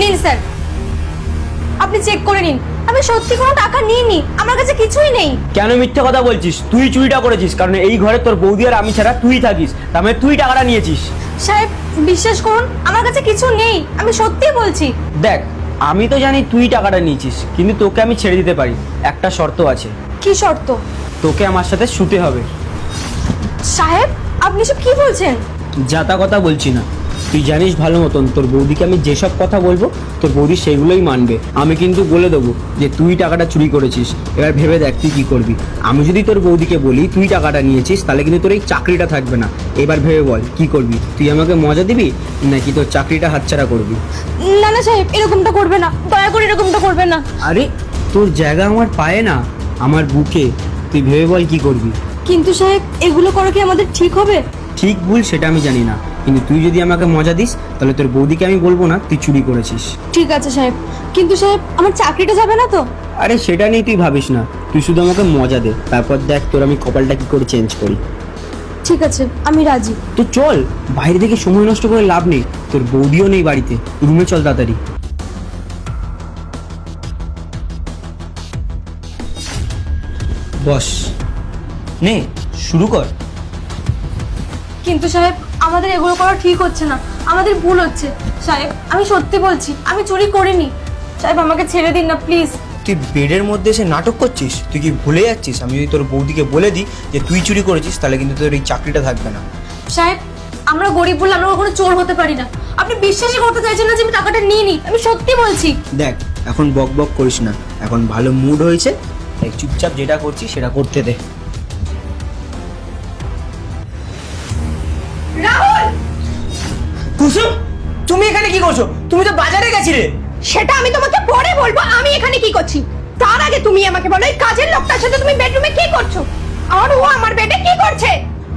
নিন স্যার, আপনি চেক করে নিন, আমি সত্যি কোনো টাকা নিইনি, আমার কাছে কিছুই নেই। কেন মিথ্যে কথা বলছিস? তুই চুরিটা করেছিস, কারণ এই ঘরে তোর বৌদি আর আমি ছাড়া তুই থাকিস, তার মানে তুই টাকাটা নিয়েছিস। সাহেব বিশ্বাস করুন, আমার কাছে কিছু নেই, আমি সত্যি বলছি। দেখ, আমি তো জানি তুই টাকাটা নিয়েছিস, কিন্তু তোকে আমি ছেড়ে দিতে পারি, একটা শর্ত আছে। কি শর্ত? তোকে আমার সাথে শুতে হবে। সাহেব আপনি সব কি বলছেন? যাতা কথা বলছি না, তুই জানিস ভালো মতন তোর বৌদিকে আমি যেসব কথা বলবো তোর বৌদি সেগুলোই মানবে। আমি কিন্তু বলে দেবো যে তুই টাকাটা চুরি করেছিস, এবার ভেবে দেখ তুই কি করবি। আমি যদি তোর বৌদিকে বলি তুই টাকাটা নিয়েছিস, তাহলে কিন্তু তোর এই চাকরিটা থাকবে না। এবার ভেবে বল কি করবি, তুই আমাকে মজা দিবি নাকি তোর চাকরিটা হাতছাড়া করবি? না না সাহেব, এরকমটা করবে না, দয়া করে এরকমটা করবে না। আরে তোর জায়গা আমার পায়ে না, আমার বুকে, তুই ভেবে বল কি করবি। কিন্তু সাহেব এগুলো করা কি আমাদের ঠিক হবে? ঠিক ভুল সেটা আমি জানি না, কিন্তু তুই যদি আমাকে মজা দিস তাহলে তোর বৌদিকে আমি বলবো না তুই চুরি করেছিস। ঠিক আছে সাহেব, কিন্তু সাহেব আমার চাকরিটা যাবে না তো? আরে সেটা নিয়ে তুই ভাবিস না, তুই শুধু আমাকে মজা দে, তারপর দেখ তোর আমি কপালটা কি করে চেঞ্জ করি। ঠিক আছে, আমি রাজি। তো চল, বাইরে থেকে সময় নষ্ট করে লাভ নেই, তোর বৌদিও নেই বাড়িতে, রুমে চল তাড়াতাড়ি। বস নে, শুরু কর। কিন্তু সাহেব আমাদের এগুলো করা ঠিক হচ্ছে না, আমাদের ভুল হচ্ছে। সাহেব আমি সত্যি বলছি, আমি চুরি করিনি। সাহেব আমাকে ছেড়ে দিন না প্লিজ। তুই বেডের মধ্যে এসে নাটক করছিস? তুই কি ভুলে যাচ্ছিস আমি যদি তোর বৌদিকে বলে দিই যে তুই চুরি করেছিস, তাহলে কিন্তু তোর এই চাকরিটা থাকবে না। সাহেব আমরা গরিব বলে আমরা কখনো চোর হতে পারি না। আপনি বিশ্বাসই করতে চাইছেন না যে আমি টাকাটা নিইনি, আমি সত্যি বলছি। দেখ এখন বক বক করিস না, এখন ভালো মুড হয়েছে, তাই চুপচাপ যেটা করছিস সেটা করতে দে। রাহুল! কুসুম, তুমি এখানে কি করছো? তুমি তো বাজারে গেছিলে। সেটা আমি তোমাকে পরে বলবো আমি এখানে কি করছি। তার আগে তুমি আমাকে বলো, এই কাজের লোকটার সাথে তুমি বেডরুমে কি করছো? আর ও আমার বেডে কি করছে?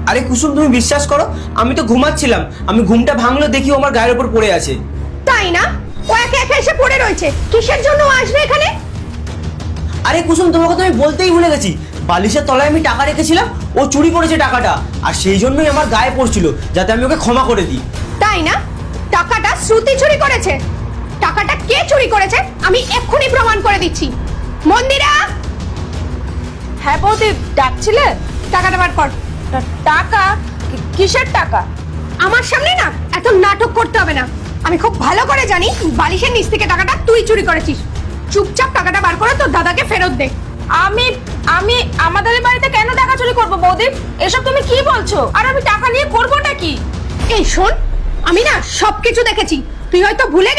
আরে কুসুম, তুমি বিশ্বাস করো, আমি তো ঘুমাচ্ছিলাম, আমি ঘুমটা ভাঙলো দেখি ও আমার গায়ের উপর পড়ে আছে। তাই না? ও একা একা এসে পড়ে রয়েছে, কিসের জন্য ও আসবে এখানে? আরে কুসুম, তোমাকে তো আমি বলতেই ভুলে গেছি, বালিশের তলায় আমি টাকা রেখেছিলাম, ও চুরি করেছে টাকাটা, আর সেই জন্যই আমার গায়ে পড়ছিল, যাতে আমি ওকে ক্ষমা করে দিই। তাই না? টাকাটা শ্রুতি চুরি করেছে। টাকাটা কে চুরি করেছে আমি এক্ষুনি প্রমাণ করে দিচ্ছি। মন্দিরা! হ্যাঁ বৌদি, ডাকছিলে? টাকাটা বার কর। টাকা? কিসের টাকা? আমার সামনে না এত নাটক করতে হবে না, আমি খুব ভালো করে জানি বালিশের নিচ থেকে টাকাটা তুই চুরি করেছিস। চুপচাপ টাকাটা বার করে তোর দাদাকে ফেরত দে। আমি আমি আমাদের বাড়িতে কেন টাকা চুরি করবো বৌদি? এসব তুমি কি বলছো? আর আমি টাকা নিয়ে করবোটা কি? এই শোন, আমি না সবকিছু দেখেছি, তুই হয়তো ভুলে